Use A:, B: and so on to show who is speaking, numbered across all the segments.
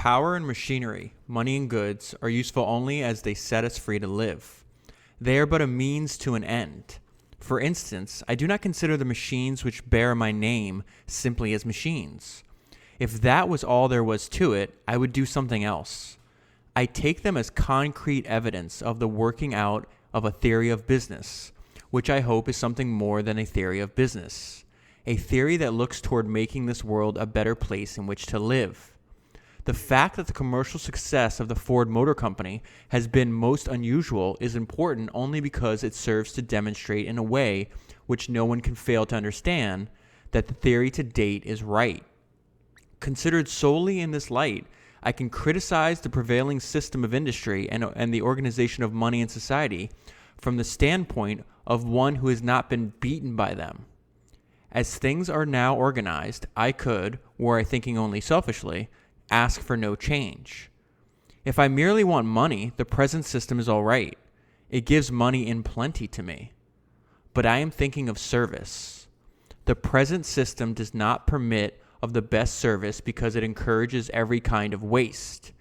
A: Power and machinery, money and goods, are useful only as they set us free to live. They are but a means to an end. For instance, I do not consider the machines which bear my name simply as machines. If that was all there was to it, I would do something else. I take them as concrete evidence of the working out of a theory of business, which I hope is something more than a theory of business, a theory that looks toward making this world a better place in which to live. The fact that the commercial success of the Ford Motor Company has been most unusual is important only because it serves to demonstrate in a way which no one can fail to understand that the theory to date is right. Considered solely in this light, I can criticize the prevailing system of industry and the organization of money and society from the standpoint of one who has not been beaten by them. As things are now organized, I could, were I thinking only selfishly, ask for no change. If I merely want money, the present system is all right. It gives money in plenty to me. But I am thinking of service. The present system does not permit of the best service because it encourages every kind of waste.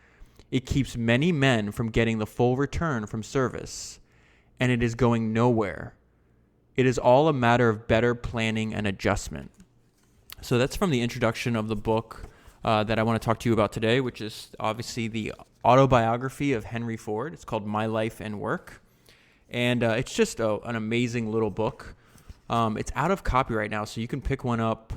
A: It keeps many men from getting the full return from service, and it is going nowhere. It is all a matter of better planning and adjustment. So that's from the introduction of the book that I want to talk to you about today, which is obviously the Autobiography of Henry Ford. It's called My Life and Work. And it's just an amazing little book. It's out of copy right now, so you can pick one up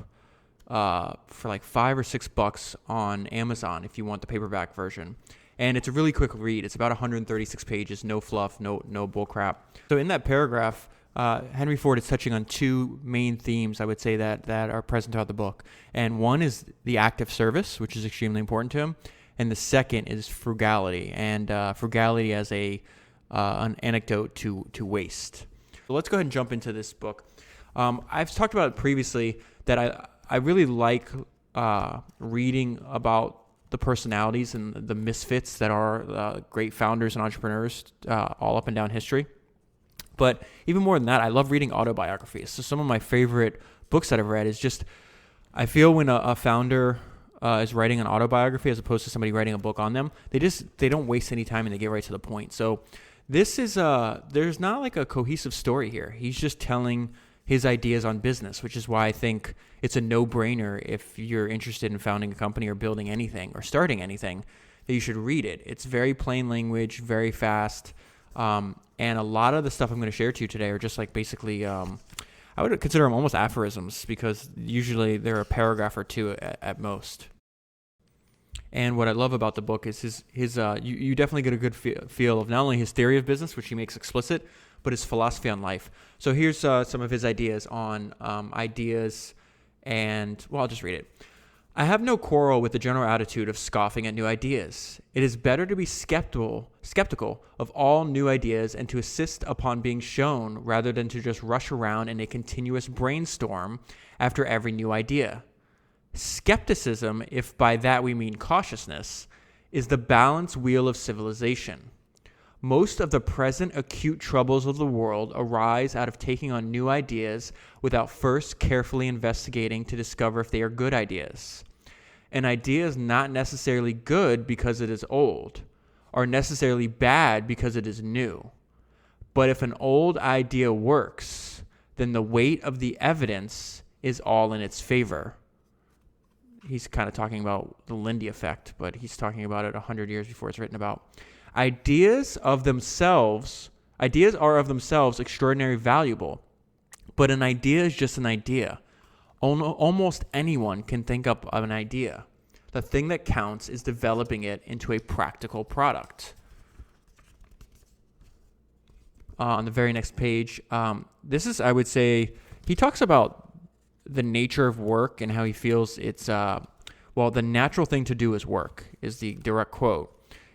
A: for like $5 or $6 on Amazon if you want the paperback version. And it's a really quick read. It's about 136 pages, no fluff, no bull crap. So in that paragraph, Henry Ford is touching on two main themes, I would say, that are present throughout the book. And one is the act of service, which is extremely important to him. And the second is frugality, and frugality as an antidote to waste. So let's go ahead and jump into this book. I've talked about it previously that I really like reading about the personalities and the misfits that are great founders and entrepreneurs all up and down history. But even more than that, I love reading autobiographies. So some of my favorite books that I've read is just, I feel when a founder is writing an autobiography as opposed to somebody writing a book on them, they don't waste any time and they get right to the point. So this is, there's not like a cohesive story here. He's just telling his ideas on business, which is why I think it's a no-brainer if you're interested in founding a company or building anything or starting anything, that you should read it. It's very plain language, very fast. And a lot of the stuff I'm going to share to you today are just like basically, I would consider them almost aphorisms because usually they're a paragraph or two at most. And what I love about the book is you definitely get a good feel of not only his theory of business, which he makes explicit, but his philosophy on life. So here's some of his ideas on ideas, and well, I'll just read it. I have no quarrel with the general attitude of scoffing at new ideas. It is better to be skeptical of all new ideas and to insist upon being shown rather than to just rush around in a continuous brainstorm after every new idea. Skepticism, if by that we mean cautiousness, is the balance wheel of civilization. Most of the present acute troubles of the world arise out of taking on new ideas without first carefully investigating to discover if they are good ideas. An idea is not necessarily good because it is old, or necessarily bad because it is new. But if an old idea works, then the weight of the evidence is all in its favor. He's kind of talking about the Lindy Effect, but he's talking about it 100 years before it's written about. Ideas are of themselves extraordinarily valuable, but an idea is just an idea. Almost anyone can think up of an idea. The thing that counts is developing it into a practical product. On the very next page, this is, I would say, he talks about the nature of work and how he feels it's, the natural thing to do is work, is the direct quote.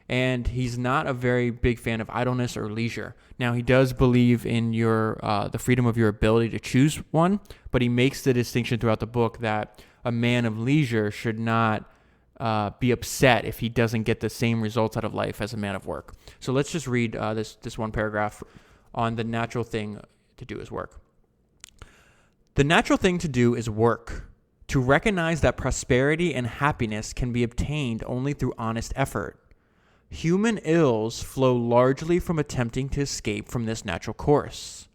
A: And he's not a very big fan of idleness or leisure. Now, he does believe in the freedom of your ability to choose one, but he makes the distinction throughout the book that a man of leisure should not be upset if he doesn't get the same results out of life as a man of work. So let's just read this one paragraph on the natural thing to do is work. The natural thing to do is work. to recognize that prosperity and happiness can be obtained only through honest effort. Human ills flow largely from attempting to escape from this natural course.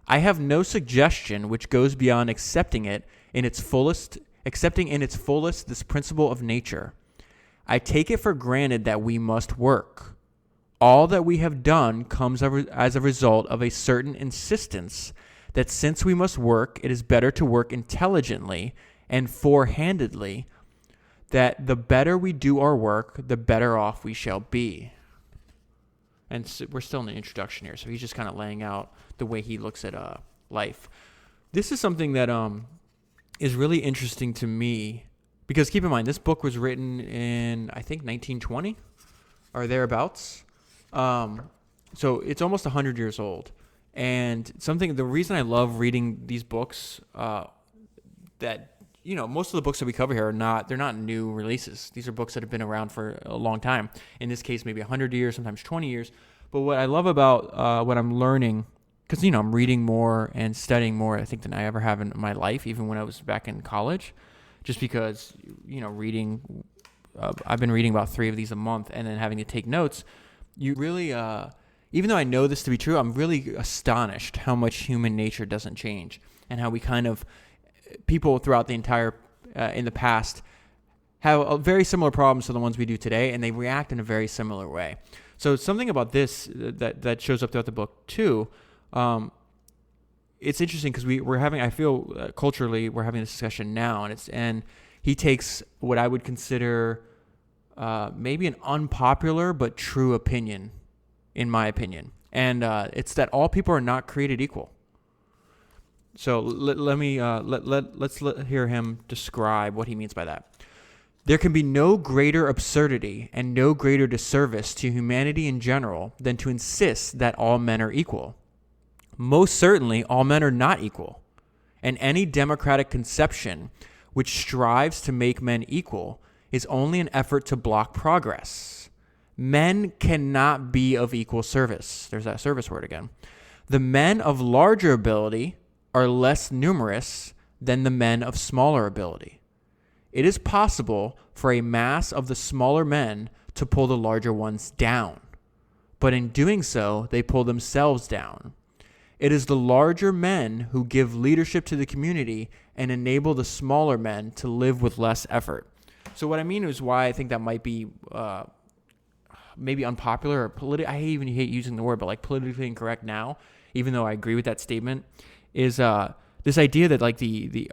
A: I have no suggestion which goes beyond accepting in its fullest this principle of nature. I take it for granted that we must work. All that we have done comes as a result of a certain insistence that since we must work, it is better to work intelligently and forehandedly, that the better we do our work, the better off we shall be. And so we're still in the introduction here, so he's just kind of laying out the way he looks at life. This is something that is really interesting to me, because keep in mind, this book was written in, I think, 1920 or thereabouts. So it's almost 100 years old. And the reason I love reading these books, that, most of the books that we cover here they're not new releases. These are books that have been around for a long time. In this case, maybe 100 years, sometimes 20 years. But what I love about what I'm learning, because, I'm reading more and studying more, I think, than I ever have in my life, even when I was back in college, just because, reading, I've been reading about 3 of these a month and then having to take notes. You really, even though I know this to be true, I'm really astonished how much human nature doesn't change, and how we people throughout the entire, in the past, have very similar problems to the ones we do today, and they react in a very similar way. So something about this that shows up throughout the book too. It's interesting because we're having, I feel culturally, we're having this discussion now, and he takes what I would consider maybe an unpopular but true opinion, in my opinion, and it's that all people are not created equal. So let's hear him describe what he means by that. There can be no greater absurdity and no greater disservice to humanity in general than to insist that all men are equal. Most certainly, all men are not equal, and any democratic conception which strives to make men equal is only an effort to block progress. Men cannot be of equal service. There's that service word again. The men of larger ability are less numerous than the men of smaller ability. It is possible for a mass of the smaller men to pull the larger ones down, but in doing so, they pull themselves down. It is the larger men who give leadership to the community and enable the smaller men to live with less effort. So what I mean is why I think that might be maybe unpopular or I even hate using the word, but like politically incorrect now, even though I agree with that statement, is this idea that like the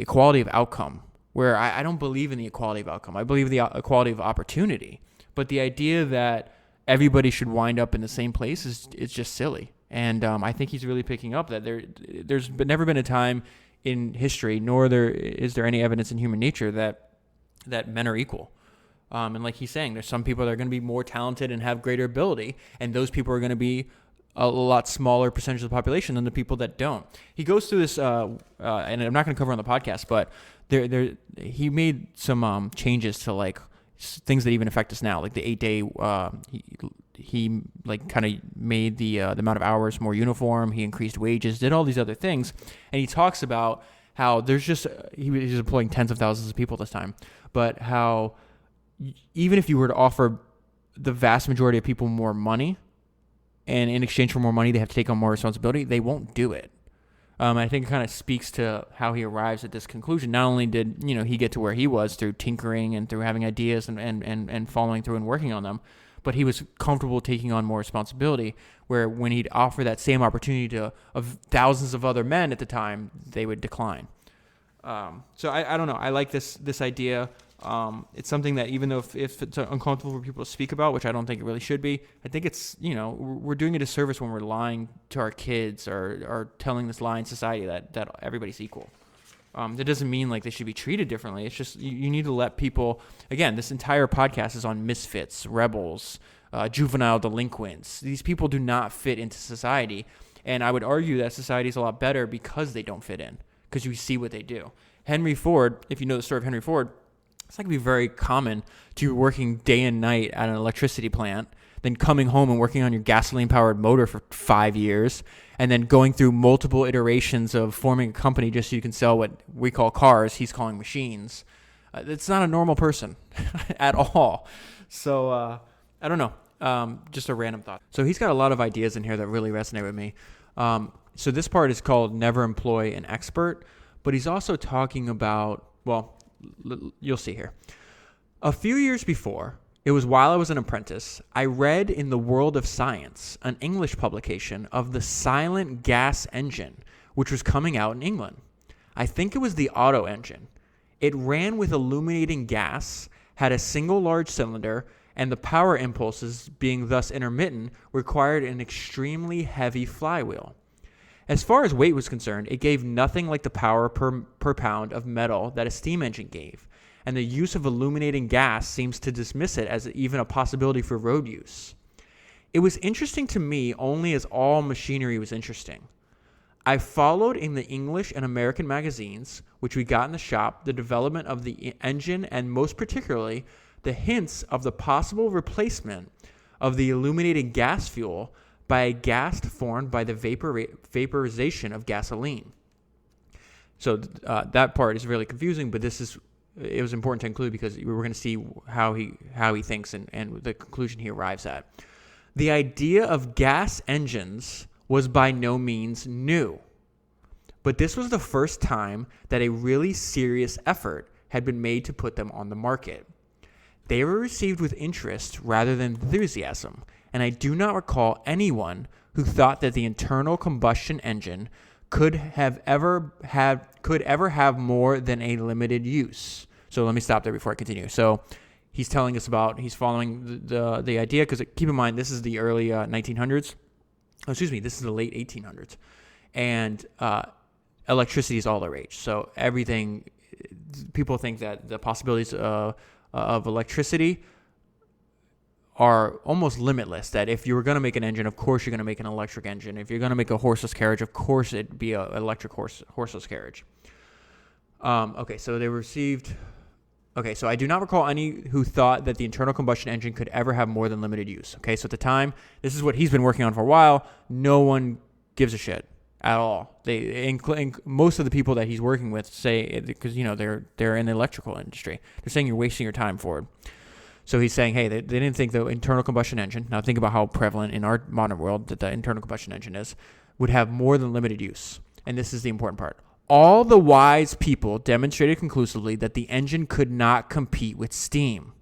A: equality of outcome, where I don't believe in the equality of outcome. I believe in the equality of opportunity. But the idea that everybody should wind up in the same place is just silly. And I think he's really picking up that there's never been a time in history, nor is there any evidence in human nature that men are equal. And like he's saying, there's some people that are going to be more talented and have greater ability, and those people are going to be a lot smaller percentage of the population than the people that don't. He goes through this, and I'm not going to cover on the podcast, but he made some changes to like things that even affect us now, like the 8-day. He like kind of made the amount of hours more uniform. He increased wages, did all these other things, and he talks about how there's just he's employing tens of thousands of people this time, but how even if you were to offer the vast majority of people more money, and in exchange for more money, they have to take on more responsibility, they won't do it. I think it kind of speaks to how he arrives at this conclusion. Not only did he get to where he was through tinkering and through having ideas and following through and working on them, but he was comfortable taking on more responsibility, where when he'd offer that same opportunity to of thousands of other men at the time, they would decline. So I don't know. I like this idea. It's something that even though if it's uncomfortable for people to speak about, which I don't think it really should be, I think it's, we're doing a disservice when we're lying to our kids or telling this lie in society that everybody's equal. That doesn't mean like they should be treated differently. It's just you need to let people, again, this entire podcast is on misfits, rebels, juvenile delinquents. These people do not fit into society. And I would argue that society is a lot better because they don't fit in, because you see what they do. Henry Ford, if you know the story of Henry Ford, it's not going to be very common to be working day and night at an electricity plant then coming home and working on your gasoline-powered motor for 5 years, and then going through multiple iterations of forming a company just so you can sell what we call cars, he's calling machines. It's not a normal person at all. So I don't know. Just a random thought. So he's got a lot of ideas in here that really resonate with me. So this part is called Never Employ an Expert, but he's also talking about, well, you'll see here. A few years before, it was while I was an apprentice, I read in The World of Science, an English publication, of the silent gas engine, which was coming out in England. I think it was the Otto engine. It ran with illuminating gas, had a single large cylinder, and the power impulses, being thus intermittent, required an extremely heavy flywheel. As far as weight was concerned, it gave nothing like the power per pound of metal that a steam engine gave, and the use of illuminating gas seems to dismiss it as even a possibility for road use. It was interesting to me only as all machinery was interesting. I followed in the English and American magazines, which we got in the shop, the development of the engine and most particularly the hints of the possible replacement of the illuminating gas fuel by a gas formed by the vaporization of gasoline. So that part is really confusing, but it was important to include because we were going to see how he thinks and the conclusion he arrives at. The idea of gas engines was by no means new, but this was the first time that a really serious effort had been made to put them on the market. They were received with interest rather than enthusiasm, and I do not recall anyone who thought that the internal combustion engine could ever have more than a limited use. So let me stop there before I continue. So he's telling us he's following the idea, because keep in mind, this is the early 1900s. This is the late 1800s. And electricity is all the rage. So everything, people think that the possibilities of electricity are almost limitless, that if you were going to make an engine, of course you're going to make an electric engine. If you're going to make a horseless carriage, of course it'd be an electric horseless carriage. So they received... Okay, so I do not recall any who thought that the internal combustion engine could ever have more than limited use. Okay, so at the time, this is what he's been working on for a while. No one gives a shit at all. Most of the people that he's working with say, because they're in the electrical industry, they're saying you're wasting your time, Ford. So he's saying, hey, they didn't think the internal combustion engine, now think about how prevalent in our modern world that the internal combustion engine is, would have more than limited use. And this is the important part. All the wise people demonstrated conclusively that the engine could not compete with steam.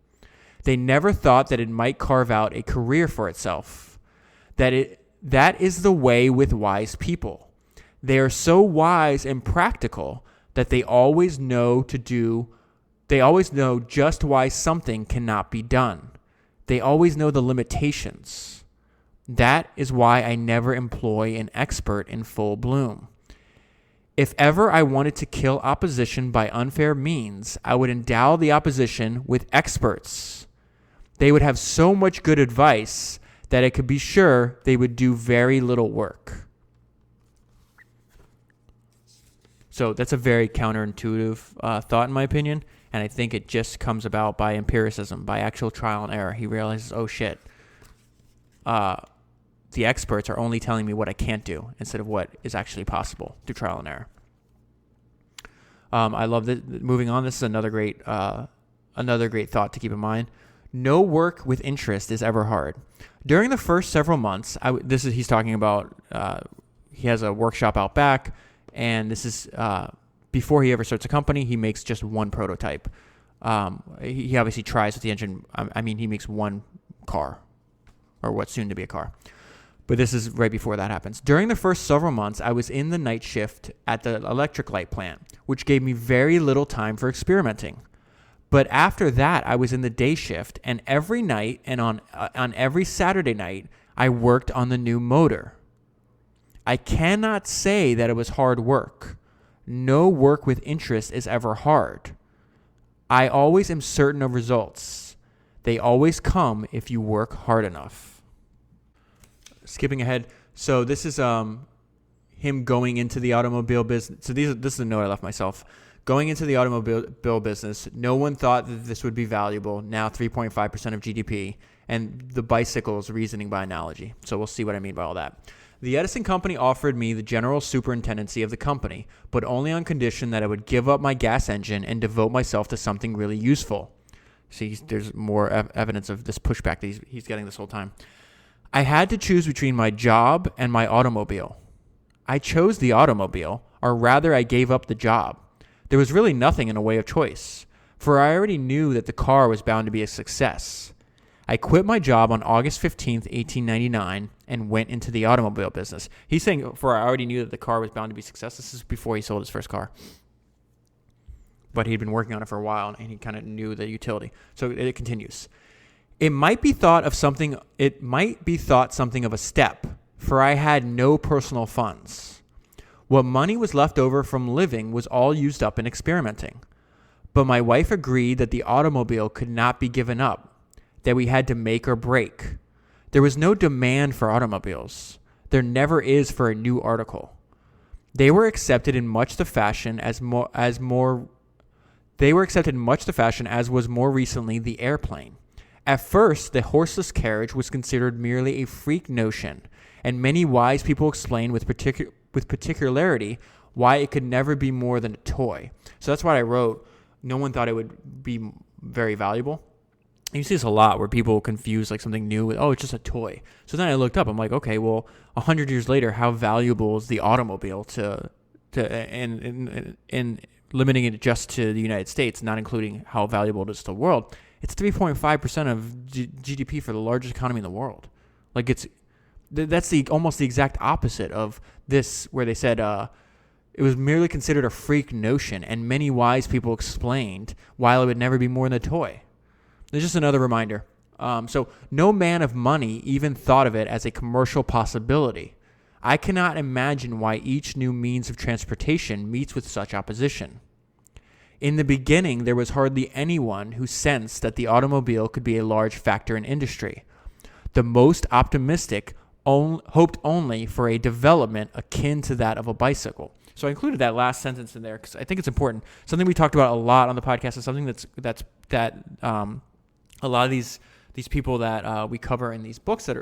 A: They never thought that it might carve out a career for itself. That is the way with wise people. They are so wise and practical that they always know just why something cannot be done. They always know the limitations. That is why I never employ an expert in full bloom. If ever I wanted to kill opposition by unfair means, I would endow the opposition with experts. They would have so much good advice that I could be sure they would do very little work. So that's a very counterintuitive thought, in my opinion, and I think it just comes about by empiricism, by actual trial and error. He realizes, oh shit, the experts are only telling me what I can't do instead of what is actually possible through trial and error. I love that. Moving on, this is another great thought to keep in mind. No work with interest is ever hard. During the first several months, he's talking about, he has a workshop out back, and this is before he ever starts a company. He makes just one prototype. He obviously tries with the engine. He makes one car, or what's soon to be a car. But this is right before that happens. During the first several months, I was in the night shift at the electric light plant, which gave me very little time for experimenting. But after that, I was in the day shift, and every night and on every Saturday night, I worked on the new motor. I cannot say that it was hard work. No work with interest is ever hard. I always am certain of results. They always come if you work hard enough. Skipping ahead. So this is him going into the automobile business. So this is a note I left myself. Going into the automobile business, no one thought that this would be valuable, now 3.5% of GDP, and the bicycle's reasoning by analogy. So we'll see what I mean by all that. The Edison Company offered me the general superintendency of the company, but only on condition that I would give up my gas engine and devote myself to something really useful. See, there's more evidence of this pushback that he's getting this whole time. I had to choose between my job and my automobile. I chose the automobile, or rather I gave up the job. There was really nothing in the way of choice, for I already knew that the car was bound to be a success. I quit my job on August 15th, 1899, and went into the automobile business. He's saying, for I already knew that the car was bound to be a success. This is before he sold his first car. But he'd been working on it for a while, and he kind of knew the utility. So it continues. It might be thought something of a step, for I had no personal funds. What money was left over from living was all used up in experimenting. But my wife agreed that the automobile could not be given up, that we had to make or break. There was no demand for automobiles. There never is for a new article. They were accepted in much the fashion as was more recently the airplane. At first, the horseless carriage was considered merely a freak notion, and many wise people explained with particularity why it could never be more than a toy. So that's why I wrote, no one thought it would be very valuable. And you see this a lot where people confuse like something new with, it's just a toy. So then I looked up, I'm like, okay, well, 100 years later, how valuable is the automobile and limiting it just to the United States, not including how valuable it is to the world. It's 3.5% of GDP for the largest economy in the world. Like that's almost the exact opposite of this, where they said it was merely considered a freak notion, and many wise people explained why it would never be more than a toy. There's just another reminder. So no man of money even thought of it as a commercial possibility. I cannot imagine why each new means of transportation meets with such opposition. In the beginning, there was hardly anyone who sensed that the automobile could be a large factor in industry. The most optimistic hoped only for a development akin to that of a bicycle. So I included that last sentence in there because I think it's important. Something we talked about a lot on the podcast is something that a lot of these people that we cover in these books that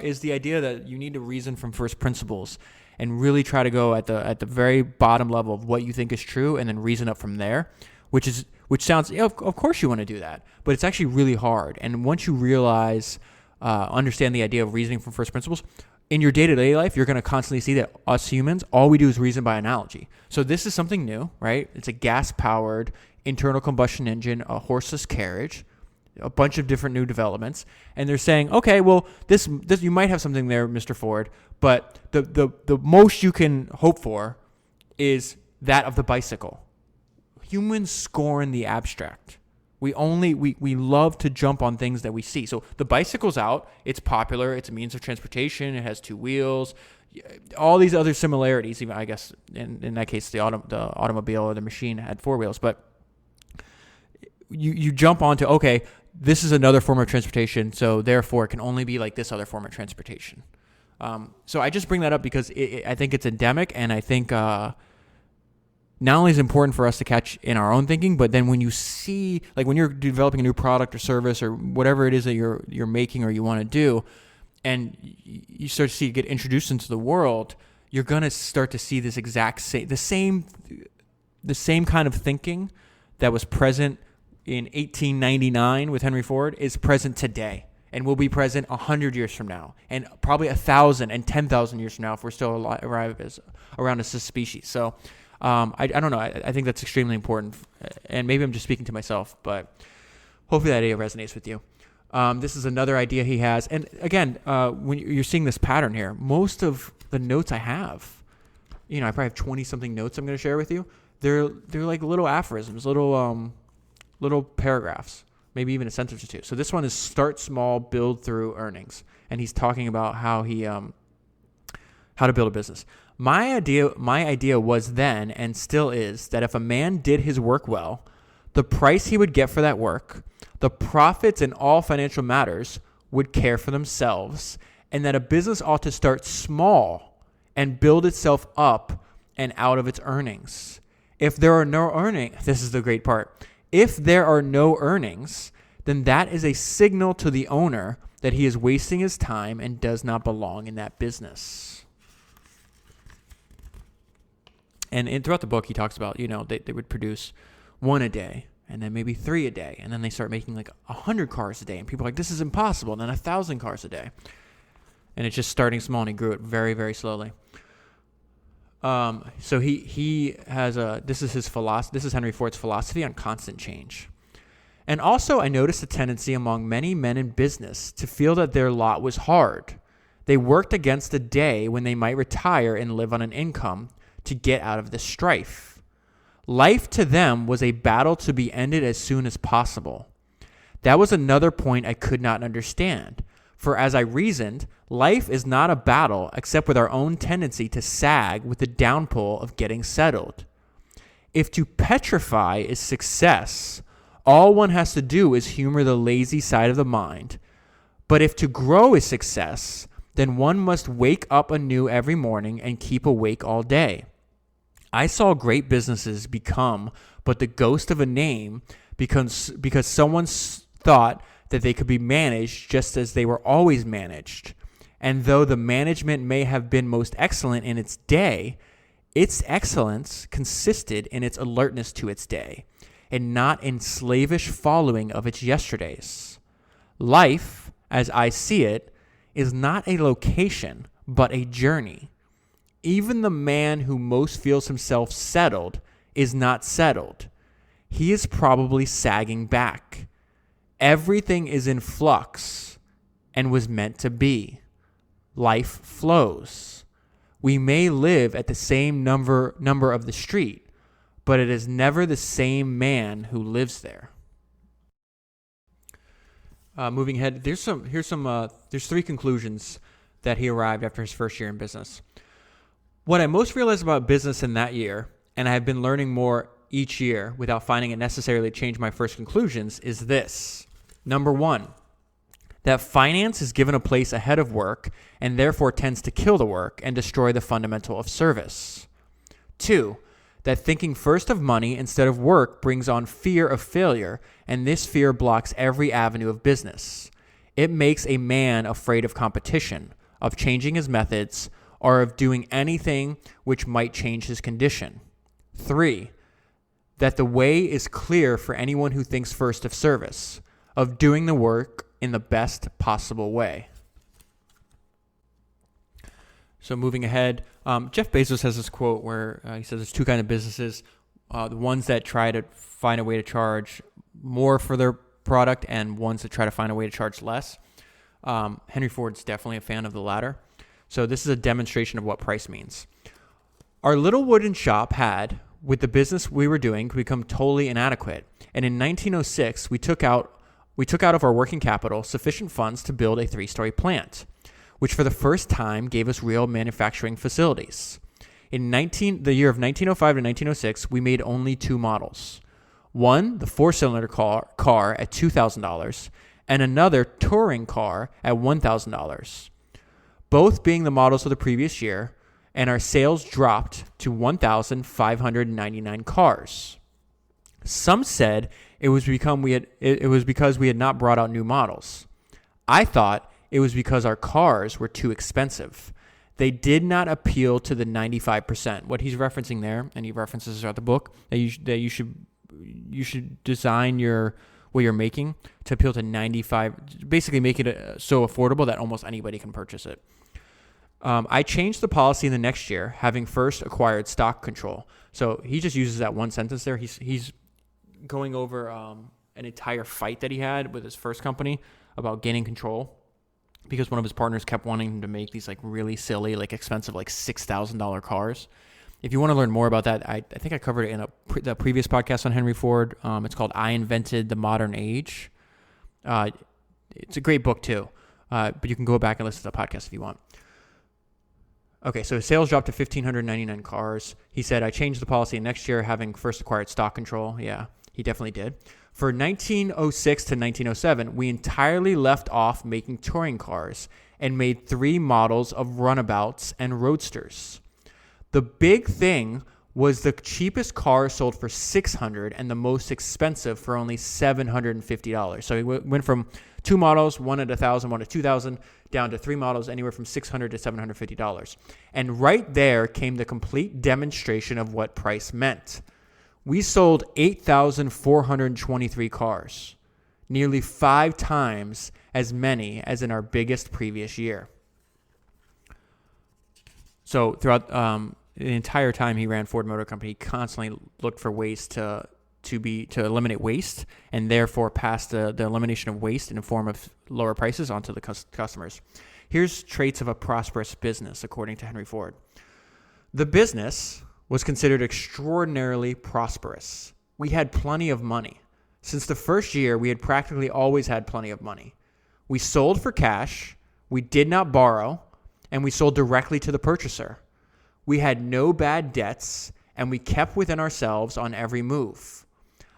A: is the idea that you need to reason from first principles and really try to go at the very bottom level of what you think is true, and then reason up from there, which sounds, of course you want to do that, but it's actually really hard. And once you realize, understand the idea of reasoning from first principles, in your day-to-day life, you're going to constantly see that us humans, all we do is reason by analogy. So this is something new, right? It's a gas-powered internal combustion engine, a horseless carriage, a bunch of different new developments, and they're saying, okay, well, this you might have something there, Mr. Ford, but the most you can hope for is that of the bicycle. Humans scorn the abstract. We love to jump on things that we see. So the bicycle's out. It's popular. It's a means of transportation. It has two wheels. All these other similarities. Even I guess in that case, the automobile or the machine had four wheels. But you jump onto, okay, this is another form of transportation. So therefore, it can only be like this other form of transportation. So I just bring that up because I think it's endemic, and I think not only is it important for us to catch in our own thinking, but then when you see, like when you're developing a new product or service or whatever it is that you're making or you want to do, and you start to see it get introduced into the world, you're gonna start to see this the same kind of thinking that was present in 1899 with Henry Ford is present today, and will be present 100 years from now, and probably 1,000 and 10,000 years from now if we're still around as a species. So. I don't know. I think that's extremely important, and maybe I'm just speaking to myself, but hopefully that idea resonates with you. This is another idea he has, and again, when you're seeing this pattern here, most of the notes I have, I probably have 20-something notes I'm going to share with you. They're like little aphorisms, little paragraphs, maybe even a sentence or two. So this one is start small, build through earnings, and he's talking about how to build a business. My idea was then, and still is, that if a man did his work well, the price he would get for that work, the profits in all financial matters would care for themselves, and that a business ought to start small and build itself up and out of its earnings. If there are no earnings, this is the great part. If there are no earnings, then that is a signal to the owner that he is wasting his time and does not belong in that business. And throughout the book, he talks about, they would produce one a day, and then maybe 3 a day, and then they start making like 100 cars a day, and people are like, this is impossible, and then 1,000 cars a day. And it's just starting small, and he grew it very, very slowly. So he has this is his philosophy. This is Henry Ford's philosophy on constant change. And also, I noticed a tendency among many men in business to feel that their lot was hard. They worked against a day when they might retire and live on an income to get out of the strife. Life to them was a battle to be ended as soon as possible. That was another point I could not understand. For as I reasoned, life is not a battle except with our own tendency to sag with the downpull of getting settled. If to petrify is success, all one has to do is humor the lazy side of the mind. But if to grow is success, then one must wake up anew every morning and keep awake all day. I saw great businesses become but the ghost of a name because someone thought that they could be managed just as they were always managed. And though the management may have been most excellent in its day, its excellence consisted in its alertness to its day, and not in slavish following of its yesterdays. Life, as I see it, is not a location, but a journey. Even the man who most feels himself settled is not settled. He is probably sagging back. Everything is in flux and was meant to be. Life flows. We may live at the same number of the street, but it is never the same man who lives there. Moving ahead, there's 3 conclusions that he arrived after his first year in business. What I most realized about business in that year, and I have been learning more each year without finding it necessarily change my first conclusions, is this. Number 1, that finance is given a place ahead of work and therefore tends to kill the work and destroy the fundamental of service. 2, that thinking first of money instead of work brings on fear of failure, and this fear blocks every avenue of business. It makes a man afraid of competition, of changing his methods, or of doing anything which might change his condition. 3, that the way is clear for anyone who thinks first of service, of doing the work in the best possible way. So moving ahead, Jeff Bezos has this quote where he says there's 2 kinds of businesses. The ones that try to find a way to charge more for their product and ones that try to find a way to charge less. Henry Ford's definitely a fan of the latter. So this is a demonstration of what price means. Our little wooden shop had, with the business we were doing, become totally inadequate. And in 1906, we took out of our working capital sufficient funds to build a 3-story plant, which for the first time gave us real manufacturing facilities. In the year of 1905 to 1906, we made only 2 models. One, the 4-cylinder car at $2,000, and another touring car at $1,000. Both being the models of the previous year, and our sales dropped to 1,599 cars. Some said it was because we had not brought out new models. I thought it was because our cars were too expensive. They did not appeal to the 95%. What he's referencing there, and he references throughout the book, that you should design what you're making to appeal to 95. Basically, make it so affordable that almost anybody can purchase it. I changed the policy in the next year, having first acquired stock control. So he just uses that one sentence there. He's going over an entire fight that he had with his first company about gaining control, because one of his partners kept wanting him to make these like really silly, like expensive, like $6,000 cars. If you want to learn more about that, I think I covered it in the previous podcast on Henry Ford. It's called I Invented the Modern Age. It's a great book too, but you can go back and listen to the podcast if you want. Okay, so his sales dropped to 1,599 cars. He said, I changed the policy next year, having first acquired stock control. Yeah, he definitely did. For 1906 to 1907, we entirely left off making touring cars and made 3 models of runabouts and roadsters. The big thing was the cheapest car sold for $600 and the most expensive for only $750. So it went from two models, one at $1,000, one at $2,000, down to three models, anywhere from $600 to $750. And right there came the complete demonstration of what price meant. We sold 8,423 cars, nearly 5 times as many as in our biggest previous year. So throughout the entire time he ran Ford Motor Company, he constantly looked for ways to eliminate waste, and therefore pass the elimination of waste in the form of lower prices onto the customers. Here's traits of a prosperous business, according to Henry Ford. The business was considered extraordinarily prosperous. We had plenty of money. Since the first year, we had practically always had plenty of money. We sold for cash, we did not borrow, and we sold directly to the purchaser. We had no bad debts, and we kept within ourselves on every move.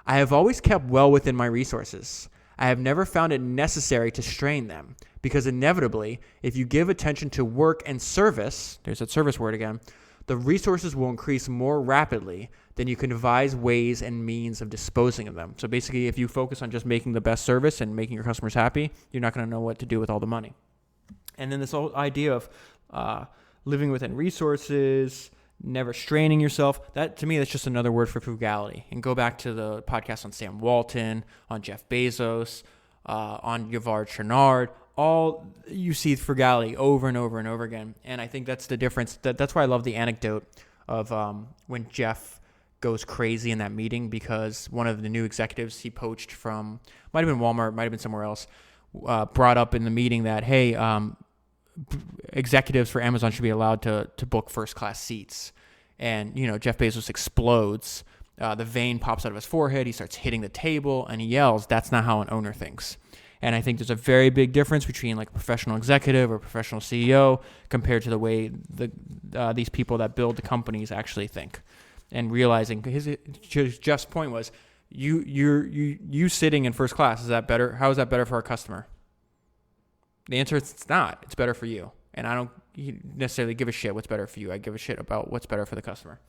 A: I have always kept well within my resources. I have never found it necessary to strain them, because inevitably, if you give attention to work and service, there's that service word again, the resources will increase more rapidly than you can devise ways and means of disposing of them. So basically, if you focus on just making the best service and making your customers happy, you're not going to know what to do with all the money. And then this whole idea of living within resources, never straining yourself, that to me, that's just another word for frugality. And go back to the podcast on Sam Walton, on Jeff Bezos, on Yvard Chouinard. All you see frugality over and over and over again. And I think that's the difference. That's why I love the anecdote of when Jeff goes crazy in that meeting, because one of the new executives he poached from, might have been Walmart, might have been somewhere else, brought up in the meeting that, hey, executives for Amazon should be allowed to book first class seats. And, Jeff Bezos explodes. The vein pops out of his forehead. He starts hitting the table and he yells, "That's not how an owner thinks." And I think there's a very big difference between like a professional executive or professional CEO compared to the way these people that build the companies actually think. And realizing Jeff's point was, you sitting in first class, is that better? How is that better for our customer? The answer is it's not. It's better for you. And I don't necessarily give a shit what's better for you. I give a shit about what's better for the customer.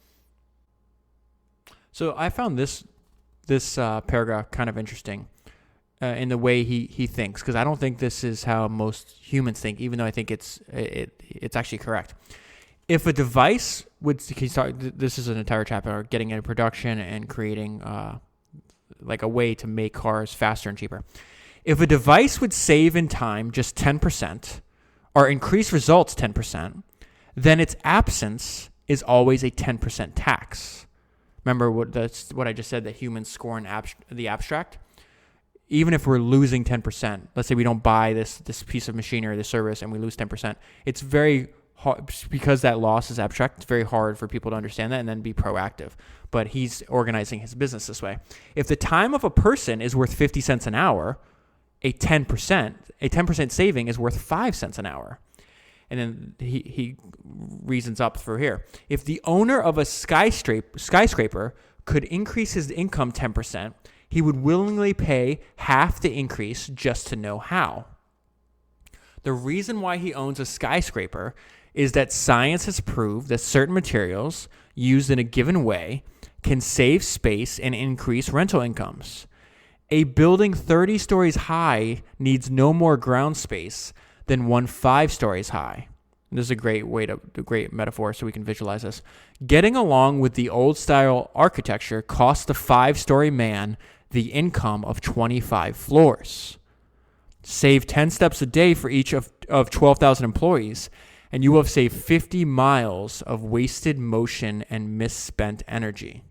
A: So I found this paragraph kind of interesting in the way he thinks, because I don't think this is how most humans think, even though I think it's actually correct. If a device would, this is an entire chapter, getting into production and creating like a way to make cars faster and cheaper. If a device would save in time just 10% or increase results 10%, then its absence is always a 10% tax. Remember what I just said, that humans score in the abstract? Even if we're losing 10%, let's say we don't buy this piece of machinery or this service and we lose 10%, it's very hard, because that loss is abstract, it's very hard for people to understand that and then be proactive. But he's organizing his business this way. If the time of a person is worth 50 cents an hour, a 10% saving is worth 5 cents an hour. And then he reasons up for here. If the owner of a skyscraper could increase his income 10%, he would willingly pay half the increase just to know how. The reason why he owns a skyscraper is that science has proved that certain materials used in a given way can save space and increase rental incomes. A building 30 stories high needs no more ground space than one 5 stories high. This is a great metaphor so we can visualize this. Getting along with the old style architecture costs the 5-story man the income of 25 floors. Save 10 steps a day for each of 12,000 employees, and you will have saved 50 miles of wasted motion and misspent energy.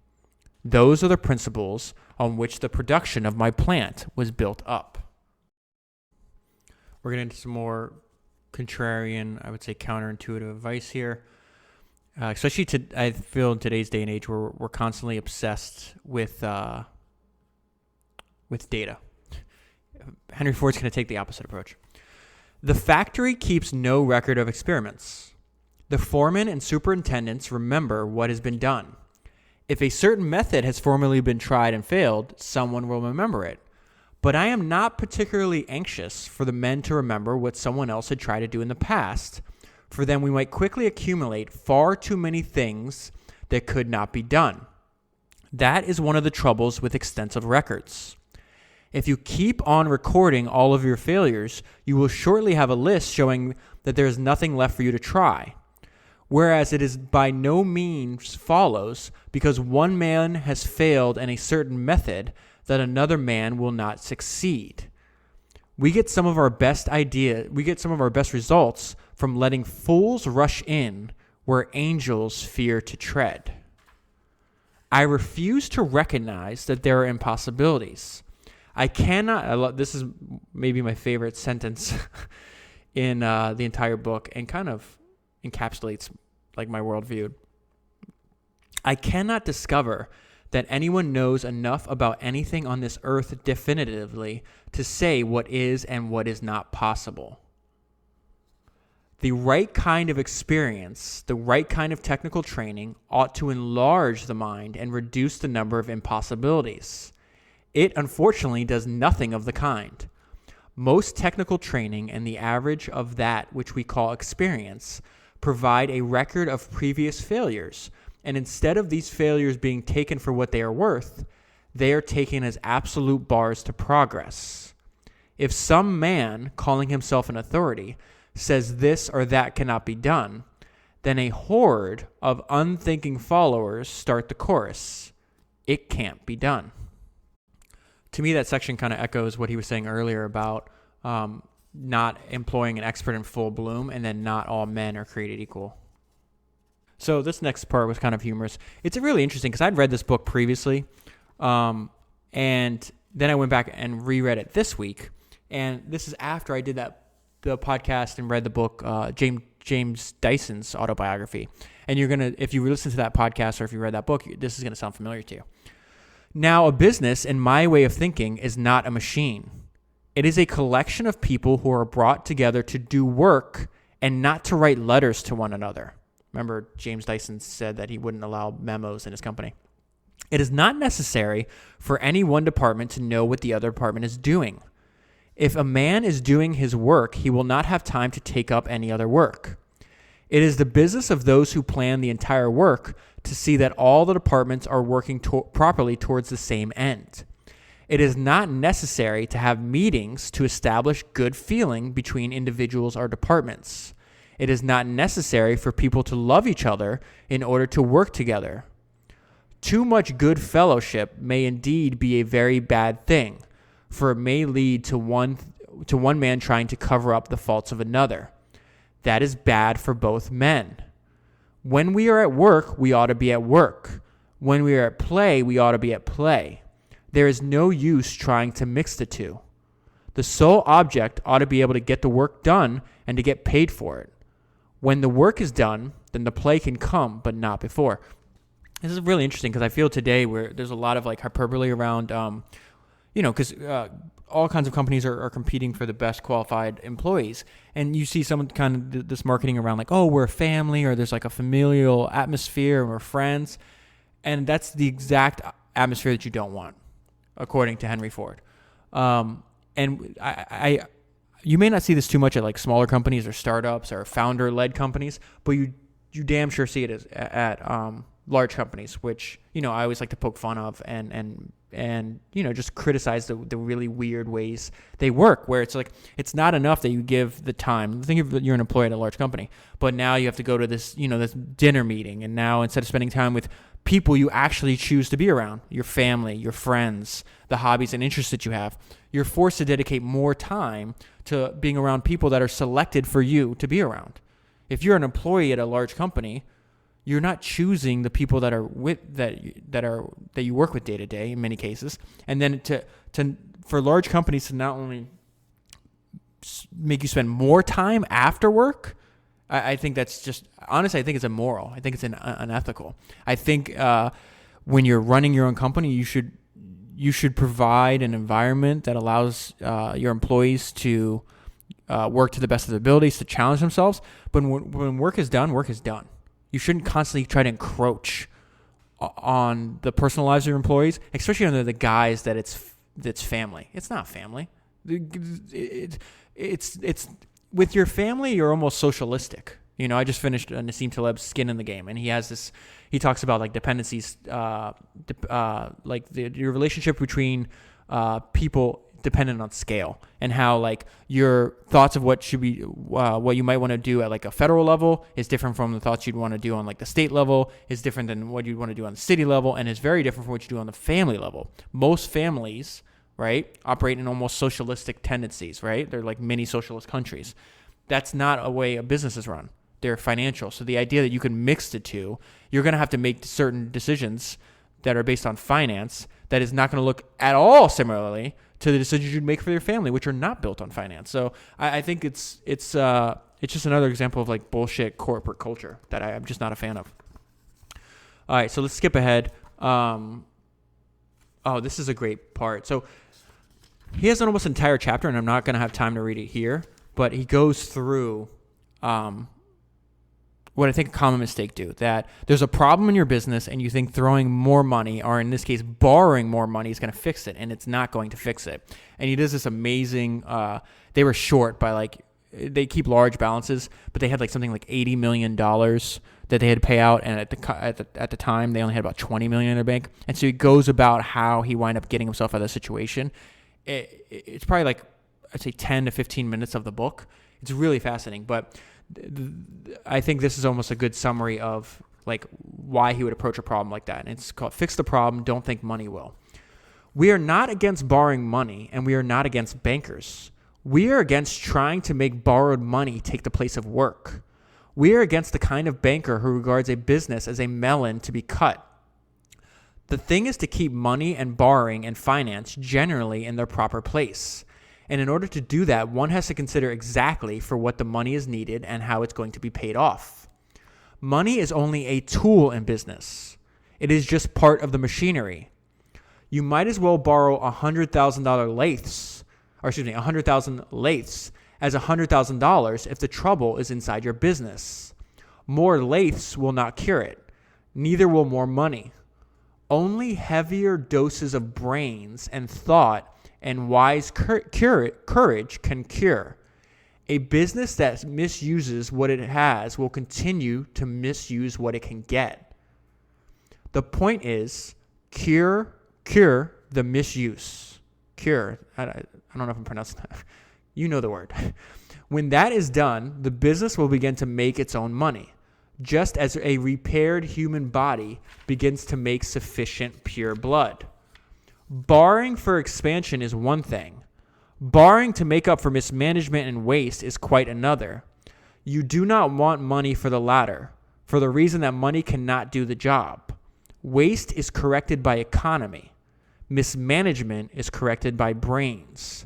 A: Those are the principles on which the production of my plant was built up. We're getting into some more contrarian, I would say counterintuitive advice here. Especially I feel in today's day and age where we're constantly obsessed with data. Henry Ford's going to take the opposite approach. The factory keeps no record of experiments. The foreman and superintendents remember what has been done. If a certain method has formerly been tried and failed, someone will remember it. But I am not particularly anxious for the men to remember what someone else had tried to do in the past, for then we might quickly accumulate far too many things that could not be done. That is one of the troubles with extensive records. If you keep on recording all of your failures, you will shortly have a list showing that there is nothing left for you to try. Whereas it is by no means follows because one man has failed in a certain method that another man will not succeed. We get some of our best results from letting fools rush in where angels fear to tread. I refuse to recognize that there are impossibilities. This is maybe my favorite sentence in the entire book and kind of encapsulates like my worldview. I cannot discover that anyone knows enough about anything on this earth definitively to say what is and what is not possible. The right kind of experience, the right kind of technical training ought to enlarge the mind and reduce the number of impossibilities. It unfortunately does nothing of the kind. Most technical training and the average of that which we call experience provide a record of previous failures, and instead of these failures being taken for what they are worth, they are taken as absolute bars to progress. If some man, calling himself an authority, says this or that cannot be done, then a horde of unthinking followers start the chorus. It can't be done. To me, that section kind of echoes what he was saying earlier about not employing an expert in full bloom, and then not all men are created equal. So this next part was kind of humorous. It's really interesting because I'd read this book previously, and then I went back and reread it this week. And this is after I did the podcast and read the book, James Dyson's Autobiography. And if you listen to that podcast or if you read that book, this is going to sound familiar to you. Now, a business, in my way of thinking, is not a machine. It is a collection of people who are brought together to do work and not to write letters to one another. Remember, James Dyson said that he wouldn't allow memos in his company. It is not necessary for any one department to know what the other department is doing. If a man is doing his work, he will not have time to take up any other work. It is the business of those who plan the entire work to see that all the departments are working properly towards the same end. It is not necessary to have meetings to establish good feeling between individuals or departments. It is not necessary for people to love each other in order to work together. Too much good fellowship may indeed be a very bad thing, for it may lead to one man trying to cover up the faults of another. That is bad for both men. When we are at work, we ought to be at work. When we are at play, we ought to be at play. There is no use trying to mix the two. The sole object ought to be able to get the work done and to get paid for it. When the work is done, then the play can come, but not before. This is really interesting because I feel today where there's a lot of like hyperbole around, because all kinds of companies are competing for the best qualified employees. And you see some kind of this marketing around like, oh, we're a family, or there's like a familial atmosphere, and we're friends. And that's the exact atmosphere that you don't want, according to Henry Ford. And you may not see this too much at like smaller companies or startups or founder-led companies, but you damn sure see it at large companies, which, I always like to poke fun of and just criticize the really weird ways they work, where it's like, it's not enough that you give the time. Think of you're an employee at a large company, but now you have to go to this, this dinner meeting. And now instead of spending time with people you actually choose to be around, your family, your friends, the hobbies and interests that you have, you're forced to dedicate more time to being around people that are selected for you to be around. If you're an employee at a large company, you're not choosing the people that you work with day to day in many cases. And then for large companies to not only make you spend more time after work, I think that's just, honestly, I think it's immoral. I think it's unethical. I think when you're running your own company, you should provide an environment that allows your employees to work to the best of their abilities, to challenge themselves. But when work is done, work is done. You shouldn't constantly try to encroach on the personal lives of your employees, especially under the guise that it's family. It's not family. It's with your family, you're almost socialistic. I just finished Nassim Taleb's Skin in the Game, and he talks about like dependencies, like your relationship between people dependent on scale, and how like your thoughts of what should be what you might want to do at like a federal level is different from the thoughts you'd want to do on like the state level, is different than what you'd want to do on the city level, and is very different from what you do on the family level. Most families, right, operate in almost socialistic tendencies, right? They're like mini socialist countries. That's not a way a business is run. They're financial. So the idea that you can mix the two, you're going to have to make certain decisions that are based on finance that is not going to look at all similarly to the decisions you'd make for your family, which are not built on finance. So I think it's just another example of like bullshit corporate culture that I'm just not a fan of. All right, so let's skip ahead. This is a great part. So he has an almost entire chapter, and I'm not going to have time to read it here, but he goes through what I think a common mistake do, that there's a problem in your business and you think throwing more money, or in this case, borrowing more money, is going to fix it, and it's not going to fix it. And he does this amazing, they were short by like, they keep large balances, but they had like something like $80 million that they had to pay out, and at the time, they only had about $20 million in their bank. And so he goes about how he wound up getting himself out of the situation. It's probably like, I'd say 10 to 15 minutes of the book. It's really fascinating, but I think this is almost a good summary of like why he would approach a problem like that. And it's called Fix the Problem, Don't Think Money Will. We are not against borrowing money, and we are not against bankers. We are against trying to make borrowed money take the place of work. We are against the kind of banker who regards a business as a melon to be cut. The thing is to keep money and borrowing and finance generally in their proper place. And in order to do that, one has to consider exactly for what the money is needed and how it's going to be paid off. Money is only a tool in business. It is just part of the machinery. You might as well borrow $100,000 lathes, or 100,000 lathes as $100,000 if the trouble is inside your business. More lathes will not cure it. Neither will more money. Only heavier doses of brains and thought and wise courage can cure. A business that misuses what it has will continue to misuse what it can get. The point is, cure the misuse. Cure. I don't know if I'm pronouncing that. You know the word. When that is done, the business will begin to make its own money, just as a repaired human body begins to make sufficient pure blood. Borrowing for expansion is one thing. Borrowing to make up for mismanagement and waste is quite another. You do not want money for the latter, for the reason that money cannot do the job. Waste is corrected by economy. Mismanagement is corrected by brains.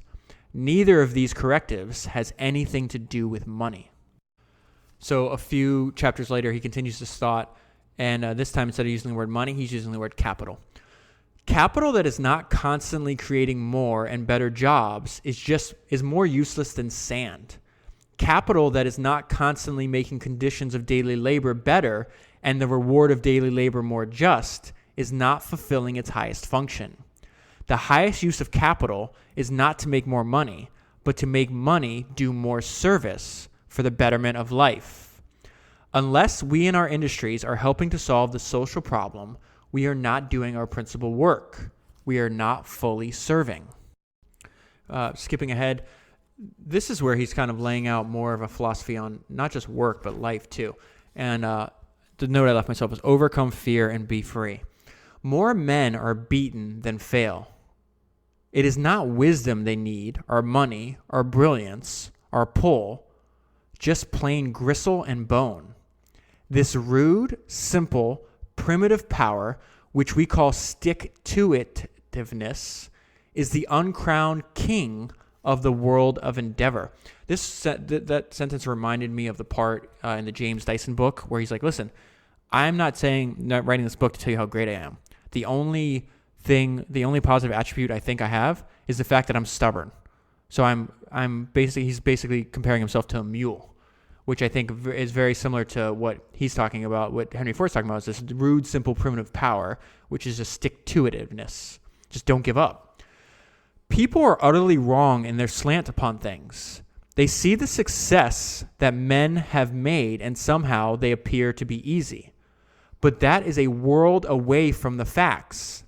A: Neither of these correctives has anything to do with money. So a few chapters later, he continues this thought, and this time instead of using the word money, he's using the word capital. Capital that is not constantly creating more and better jobs is more useless than sand. Capital that is not constantly making conditions of daily labor better and the reward of daily labor more just is not fulfilling its highest function. The highest use of capital is not to make more money, but to make money do more service for the betterment of life. Unless we in our industries are helping to solve the social problem, we are not doing our principal work. We are not fully serving. Skipping ahead, this is where he's kind of laying out more of a philosophy on not just work, but life too. And the note I left myself was overcome fear and be free. More men are beaten than fail. It is not wisdom they need, or money, or brilliance, or pull, just plain gristle and bone. This rude, simple, primitive power, which we call stick-to-itiveness, is the uncrowned king of the world of endeavor. That sentence reminded me of the part in the James Dyson book where he's like, listen, I'm not writing this book to tell you how great I am. The only positive attribute I think I have is the fact that I'm stubborn. So he's basically comparing himself to a mule, which I think is very similar to what he's talking about, what Henry Ford's talking about, is this rude, simple, primitive power, which is just stick-to-itiveness. Just don't give up. People are utterly wrong in their slant upon things. They see the success that men have made, and somehow they appear to be easy. But that is a world away from the facts.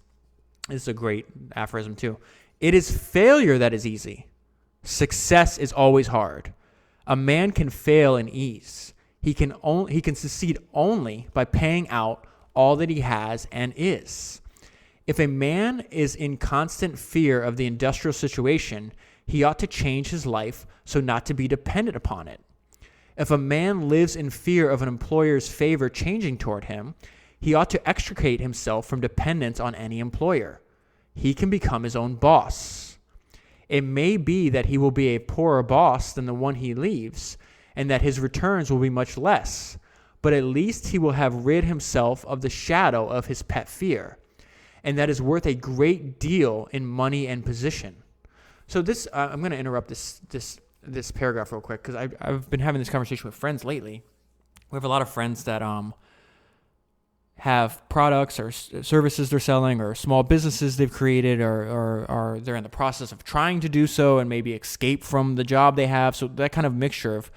A: This is a great aphorism too. It is failure that is easy. Success is always hard. A man can fail in ease. He can succeed only by paying out all that he has and is. If a man is in constant fear of the industrial situation, he ought to change his life so not to be dependent upon it. If a man lives in fear of an employer's favor changing toward him, he ought to extricate himself from dependence on any employer. He can become his own boss. It may be that he will be a poorer boss than the one he leaves, and that his returns will be much less, but at least he will have rid himself of the shadow of his pet fear, and that is worth a great deal in money and position. So this, I'm going to interrupt this paragraph real quick, because I've been having this conversation with friends lately. We have a lot of friends that have products or services they're selling, or small businesses they've created, or they're in the process of trying to do so and maybe escape from the job they have. So that kind of mixture of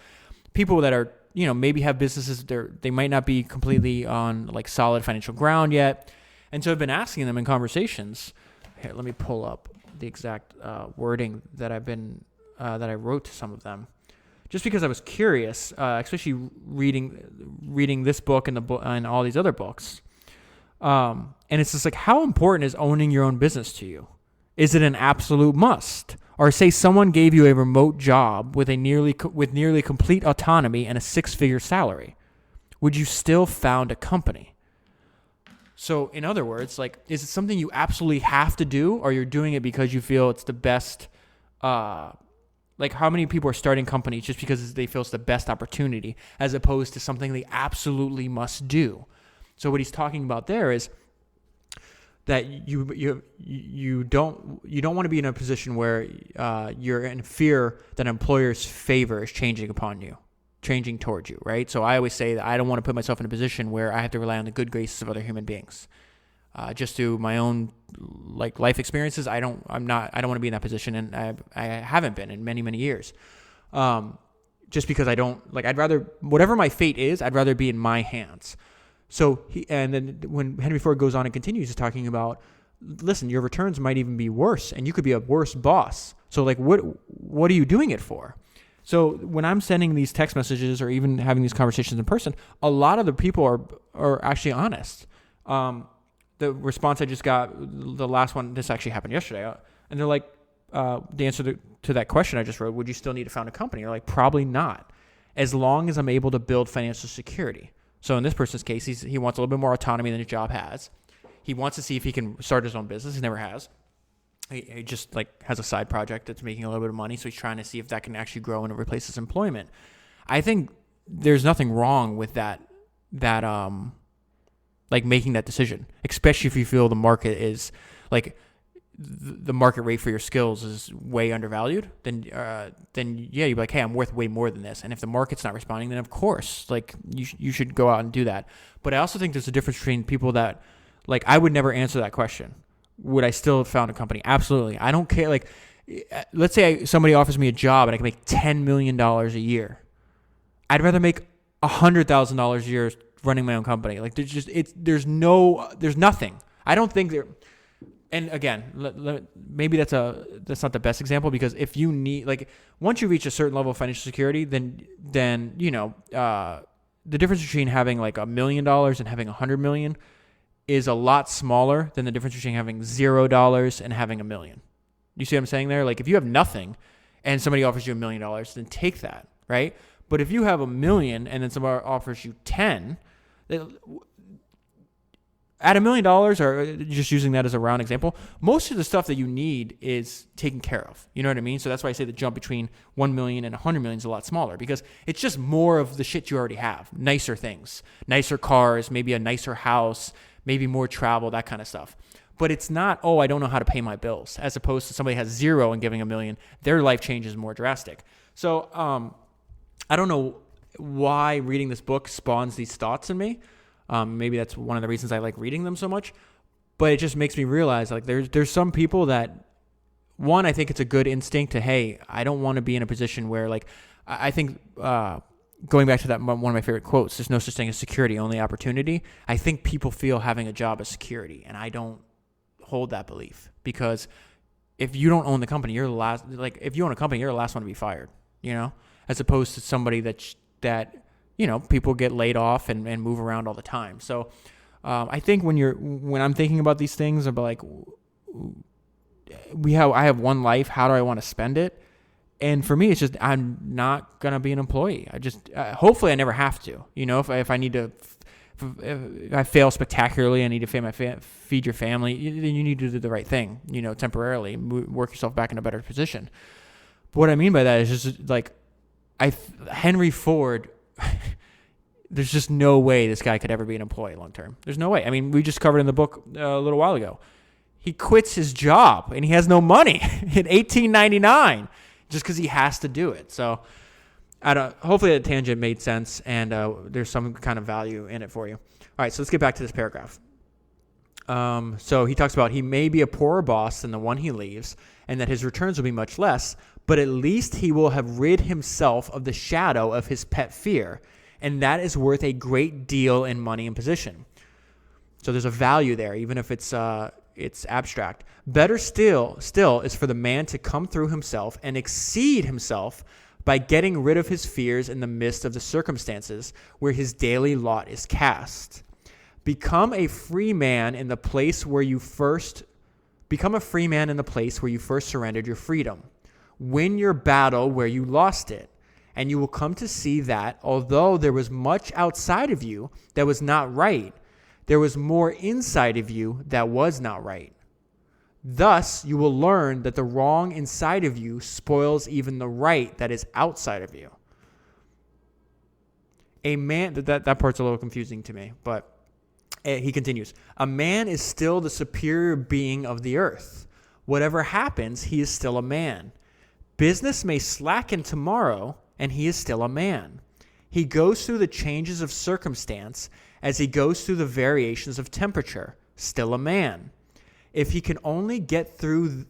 A: people that are, maybe have businesses, they might not be completely on like solid financial ground yet. And so I've been asking them in conversations. Here, let me pull up the exact wording that that I wrote to some of them, just because I was curious, especially reading this book and all these other books. And it's just like, how important is owning your own business to you? Is it an absolute must? Or say someone gave you a remote job with nearly complete autonomy and a 6-figure salary, would you still found a company? So in other words, like, is it something you absolutely have to do, or you're doing it because you feel it's the best? Like, how many people are starting companies just because they feel it's the best opportunity, as opposed to something they absolutely must do? So what he's talking about there is that you don't want to be in a position where you're in fear that an employer's favor is changing towards you, right? So I always say that I don't want to put myself in a position where I have to rely on the good graces of other human beings. Just through my own like life experiences, I don't want to be in that position, and I haven't been in many, many years. Just because I'd rather, whatever my fate is, I'd rather be in my hands. So and then when Henry Ford goes on and continues, he's talking about, listen, your returns might even be worse, and you could be a worse boss. So like, what are you doing it for? So when I'm sending these text messages or even having these conversations in person, a lot of the people are actually honest. The response I just got, the last one, this actually happened yesterday, and they're like, the answer to that question I just wrote, would you still need to found a company? They're like, probably not, as long as I'm able to build financial security. So in this person's case, he wants a little bit more autonomy than his job has. He wants to see if he can start his own business. He never has. He just like has a side project that's making a little bit of money, so he's trying to see if that can actually grow and replace his employment. I think there's nothing wrong with that like making that decision, especially if you feel the market is like the market rate for your skills is way undervalued. Then yeah, you'd be like, hey, I'm worth way more than this. And if the market's not responding, then of course, like you should go out and do that. But I also think there's a difference between people that, like, I would never answer that question. Would I still have found a company? Absolutely. I don't care. Like, let's say somebody offers me a job and I can make $10 million a year. I'd rather make $100,000 a year running my own company. Like, there's nothing. I don't think there. And again, maybe that's not the best example, because if you need, like, once you reach a certain level of financial security, then the difference between having like $1 million and having $100 million is a lot smaller than the difference between having $0 and having $1 million. You see what I'm saying there? Like, if you have nothing and somebody offers you $1 million, then take that, right? But if you have $1 million and then somebody offers you 10, at $1 million, or just using that as a round example, most of the stuff that you need is taken care of. You know what I mean? So that's why I say the jump between 1 million and 100 million is a lot smaller, because it's just more of the shit you already have. Nicer things, nicer cars, maybe a nicer house, maybe more travel, that kind of stuff. But it's not, oh, I don't know how to pay my bills, as opposed to somebody has 0 and giving $1 million. Their life change is more drastic. So I don't know why reading this book spawns these thoughts in me. Maybe that's one of the reasons I like reading them so much. But it just makes me realize, like, there's some people that one, I think it's a good instinct to, hey, I don't want to be in a position where, like, I think going back to that, one of my favorite quotes, there's no such thing as security, only opportunity. I think people feel having a job as security, and I don't hold that belief, because if you don't own the company, you're the last. Like, if you own a company, you're the last one to be fired. As opposed to somebody that people get laid off and move around all the time. So I think when I'm thinking about these things, about like, I have one life. How do I want to spend it? And for me, it's just, I'm not gonna be an employee. I just hopefully I never have to. If I need to. If I fail spectacularly, I need to feed your family, then you need to do the right thing, temporarily, work yourself back in a better position. But what I mean by that is just like, Henry Ford, there's just no way this guy could ever be an employee long term. There's no way. I mean, we just covered in the book a little while ago. He quits his job and he has no money in 1899 just because he has to do it. So hopefully that tangent made sense, and there's some kind of value in it for you. All right, so let's get back to this paragraph. So he talks about he may be a poorer boss than the one he leaves, and that his returns will be much less, but at least he will have rid himself of the shadow of his pet fear, and that is worth a great deal in money and position. So there's a value there, even if it's abstract. Better still is for the man to come through himself and exceed himself by getting rid of his fears in the midst of the circumstances where his daily lot is cast. Become a free man in the place where you first surrendered your freedom. Win your battle where you lost it, and you will come to see that although there was much outside of you that was not right, there was more inside of you that was not right. Thus, you will learn that the wrong inside of you spoils even the right that is outside of you. A man, that part's a little confusing to me, but he continues. A man is still the superior being of the earth. Whatever happens, he is still a man. Business may slacken tomorrow, and he is still a man. He goes through the changes of circumstance as he goes through the variations of temperature, still a man. If he can only get this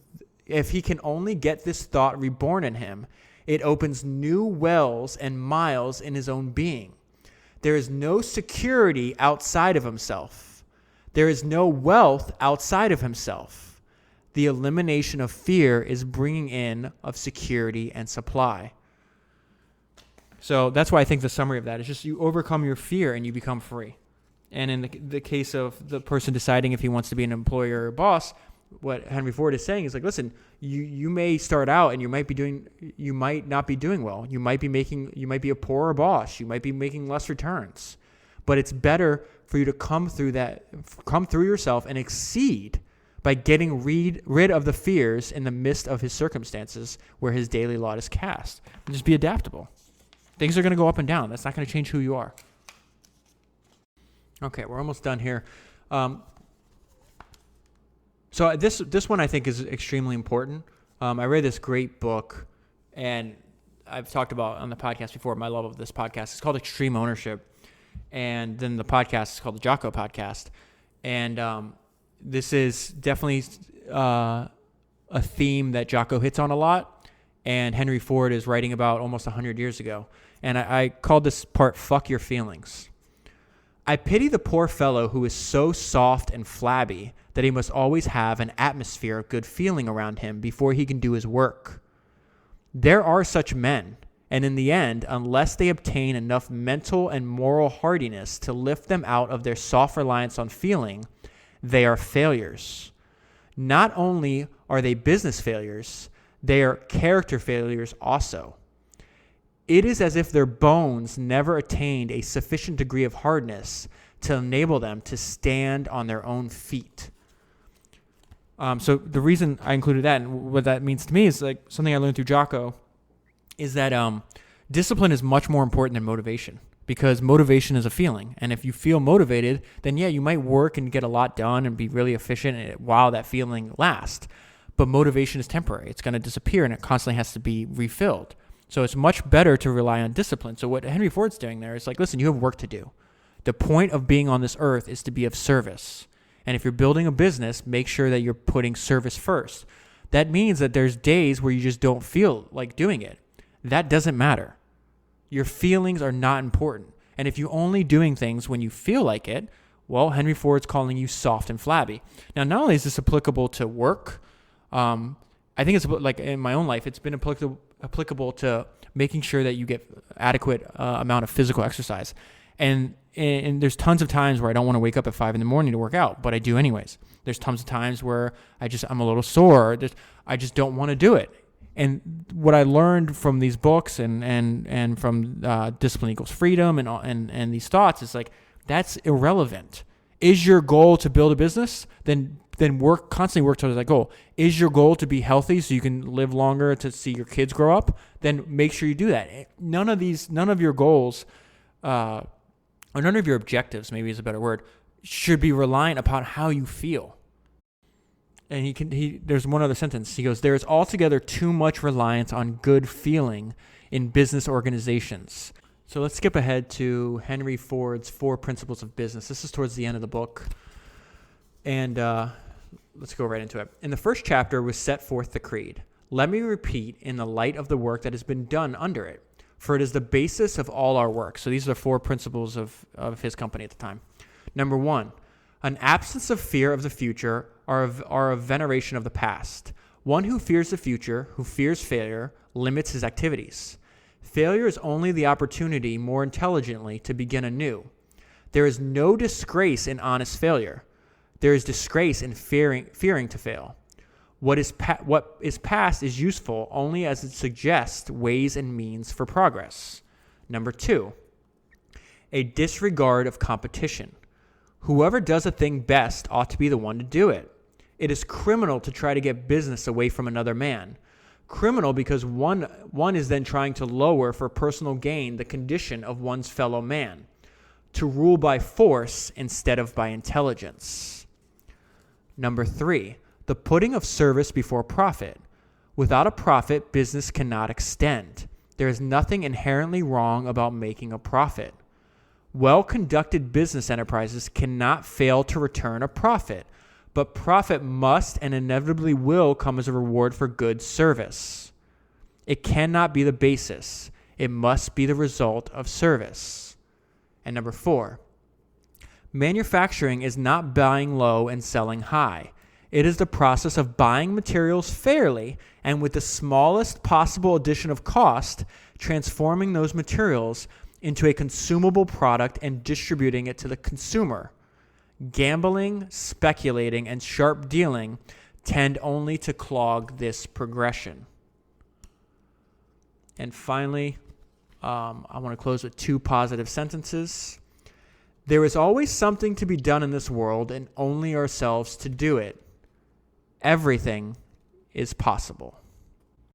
A: thought reborn in him, it opens new wells and miles in his own being. There is no security outside of himself. There is no wealth outside of himself. The elimination of fear is bringing in of security and supply. So that's why I think the summary of that is just you overcome your fear and you become free. And in the case of the person deciding if he wants to be an employer or boss, what Henry Ford is saying is like, listen, you may start out and you might not be doing well. You might be a poorer boss. You might be making less returns. But it's better for you to come through yourself and exceed by getting rid of the fears in the midst of his circumstances where his daily lot is cast. And just be adaptable. Things are going to go up and down. That's not going to change who you are. Okay, we're almost done here. So this one I think is extremely important. I read this great book, and I've talked about on the podcast before my love of this podcast. It's called Extreme Ownership, and then the podcast is called the Jocko Podcast. And this is definitely a theme that Jocko hits on a lot, and Henry Ford is writing about almost 100 years ago. And I called this part, Fuck Your Feelings. I pity the poor fellow who is so soft and flabby that he must always have an atmosphere of good feeling around him before he can do his work. There are such men, and in the end, unless they obtain enough mental and moral hardiness to lift them out of their soft reliance on feeling, they are failures. Not only are they business failures, they are character failures also. It is as if their bones never attained a sufficient degree of hardness to enable them to stand on their own feet. So the reason I included that and what that means to me is like something I learned through Jocko is that discipline is much more important than motivation, because motivation is a feeling. And if you feel motivated, then yeah, you might work and get a lot done and be really efficient while that feeling lasts. But motivation is temporary. It's going to disappear and it constantly has to be refilled. So it's much better to rely on discipline. So what Henry Ford's doing there is like, listen, you have work to do. The point of being on this earth is to be of service. And if you're building a business, make sure that you're putting service first. That means that there's days where you just don't feel like doing it. That doesn't matter. Your feelings are not important. And if you're only doing things when you feel like it, well, Henry Ford's calling you soft and flabby. Now, not only is this applicable to work, I think it's like in my own life, it's been applicable to making sure that you get adequate amount of physical exercise. And there's tons of times where I don't want to wake up at 5 a.m. to work out, but I do anyways. There's tons of times where I'm a little sore. I just don't want to do it. And what I learned from these books and from Discipline Equals Freedom and these thoughts is like, that's irrelevant. Is your goal to build a business? Then constantly work towards that goal. Is your goal to be healthy so you can live longer to see your kids grow up? Then make sure you do that. None of your goals, or none of your objectives, maybe is a better word, should be reliant upon how you feel. And there's one other sentence. He goes, there is altogether too much reliance on good feeling in business organizations. So let's skip ahead to Henry Ford's 4 Principles of Business. This is towards the end of the book. And let's go right into it. In the first chapter was set forth the creed. Let me repeat in the light of the work that has been done under it, for it is the basis of all our work. So these are the 4 principles of his company at the time. Number 1, an absence of fear of the future or a veneration of the past. One who fears the future, who fears failure, limits his activities. Failure is only the opportunity more intelligently to begin anew. There is no disgrace in honest failure. There is disgrace in fearing to fail. What is past is useful only as it suggests ways and means for progress. Number 2, a disregard of competition. Whoever does a thing best ought to be the one to do it. It is criminal to try to get business away from another man. Criminal because one is then trying to lower for personal gain the condition of one's fellow man, to rule by force instead of by intelligence. Number 3, the putting of service before profit. Without a profit, business cannot extend. There is nothing inherently wrong about making a profit. Well-conducted business enterprises cannot fail to return a profit, but profit must and inevitably will come as a reward for good service. It cannot be the basis. It must be the result of service. And number 4, manufacturing is not buying low and selling high. It is the process of buying materials fairly and with the smallest possible addition of cost, transforming those materials into a consumable product and distributing it to the consumer. Gambling, speculating, and sharp dealing tend only to clog this progression. And finally, I want to close with 2 positive sentences. There is always something to be done in this world and only ourselves to do it. Everything is possible.